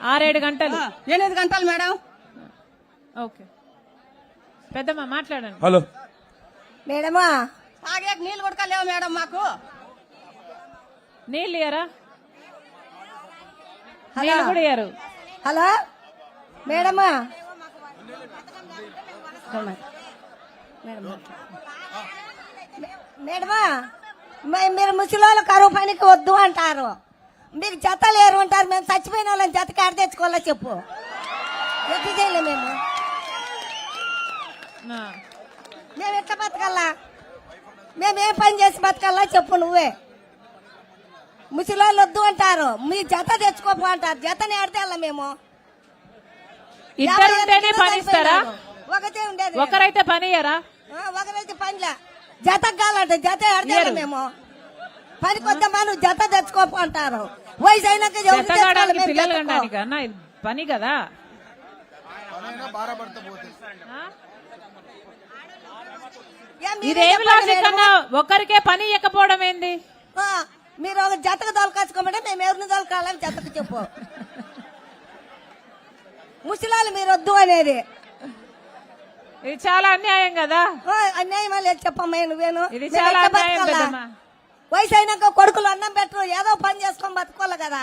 6-7 గంటలు 8 గంటలు madam. Okay పెద్దమ్మ మాట్లాడండి. హలో మేడమా తాగే నీళ్ళు కూడా లేవు మేడం మాకు. నీళ్ళు ఇయ్యరా? నీళ్ళు కూడా ఇయ్యరు. హలో మేడమా మేడమా మీరు ముసలి కరువు పనికి వద్దు అంటారు, మీకు జత లేరు అంటారు. మేము చచ్చిపోయిన వాళ్ళని జత కాడ తెచ్చుకోవాలో చెప్పు, ఎట్లా చేయలే మేము ఎట్లా బతకల్లా? మేమేం పని చేసి బతకల్లా చెప్పు నువ్వే. ముసలి వాళ్ళు వద్దు అంటారు, మీ జత తెచ్చుకోపో అంటారు. జతని ఆడితే మేము ఇద్దరు ఉంటేనే పని ఇస్తారా? ఒకటే ఉండేది. ఒకరైతే పని ఇయ్యరా? ఒకరైతే పనిలే, జత కావాలంటే జత ఆడతారు. మేము పనికి వద్దామా, నువ్వు జత తెచ్చుకోపో అంటారు. వయసు అయినాక పిల్లలు కన్నా ఇది పని కదా. ఇదేమి లాజిక్ అన్నా? ఒకరికే పని ఇవ్వకపోవడం ఏంది? మీరు ఒక జతకు దొలకాచుకోమంటే మేము ఎవరిని దొలకాలని జతకు చెప్పు. ముసలాళ్ళు మీరు వద్దు అనేది ఇది చాలా అన్యాయం కదా. అన్యాయం లేదు చెప్పమ్మా నువ్వేను. ఇది చాలా అన్యాయం కదమ్మా. వయసు అయినాక కొడుకులు అన్నం పెట్టరు, ఏదో పని చేసుకొని బతుకోవాలి కదా.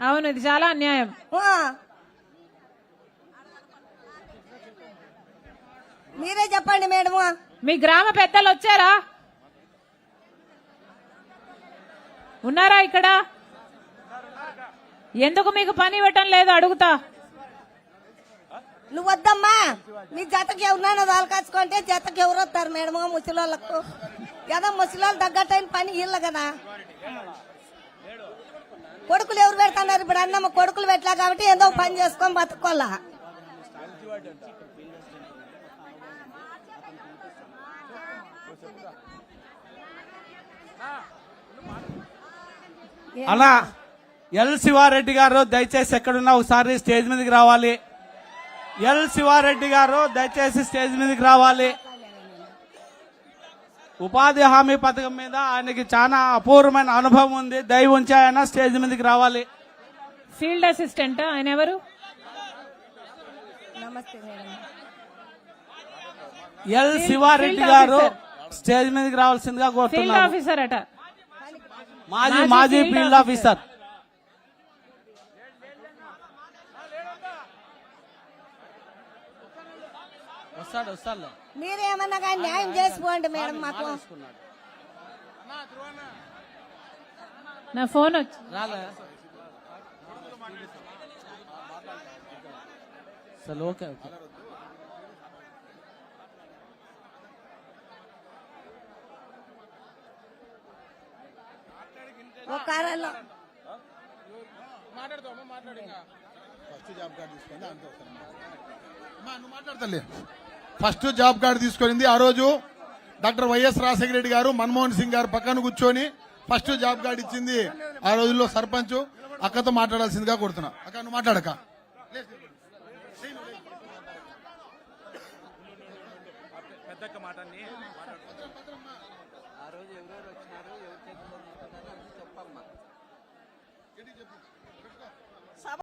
అవును ఇది చాలా అన్యాయం. మీరే చెప్పండి మేడము. మీ గ్రామ పెద్దలు వచ్చారా? ఉన్నారా ఇక్కడ? ఎందుకు మీకు పని ఇవ్వటం లేదు అడుగుతా. నువ్వు వద్దమ్మా, మీ జతకి ఎవరినైనా దొలకాచుకుంటే జతకి ఎవరు వస్తారు మేడము? ముసలిళ్ళకు కదా, ముసలిళ్ళు తగ్గట్టయిన పని ఇళ్ళ కదా. కొడుకులు ఎవరు పెడతాన్నారు ఇప్పుడు? అన్నమ్మ కొడుకులు పెట్టలే కాబట్టి ఏదో పని చేసుకొని బతుకోవాలా. అలా ఎల్ శివారెడ్డి గారు దయచేసి ఎక్కడున్నా ఒకసారి స్టేజ్ మీదకి రావాలి. ఎల్ శివారెడ్డి గారు దయచేసి స్టేజ్ మీదకి రావాలి. ఉపాధి హామీ పథకం మీద ఆయనకి చాలా అపూర్వమైన అనుభవం ఉంది. దయ ఉంచి ఆయన స్టేజ్ మీదకి రావాలి. ఫీల్డ్ అసిస్టెంట్ ఆయన ఎవరు? ఎల్ శివారెడ్డి గారు స్టేజ్ మీదకి రావాల్సిందిగా కోరుతున్నారు. ఫీల్డ్ ఆఫీసర్ అట, మాజీ ఫీల్డ్ ఆఫీసర్. వస్తాడు. మీరేమన్నా కానీ న్యాయం చేసుకోండి మేడం మాకు. నా ఫోన్ వచ్చి ఓకే. ఒక కారంలో ఫస్ట్ జాబ్ కార్డు తీసుకునింది ఆ రోజు డాక్టర్ వైఎస్ రాజశేఖర రెడ్డి గారు మన్మోహన్ సింగ్ గారు పక్కన కూర్చొని ఫస్ట్ జాబ్ కార్డు ఇచ్చింది ఆ రోజుల్లో సర్పంచ్. అక్కతో మాట్లాడాల్సిందిగా కోరుతున్నా. అక్క నువ్వు మాట్లాడక.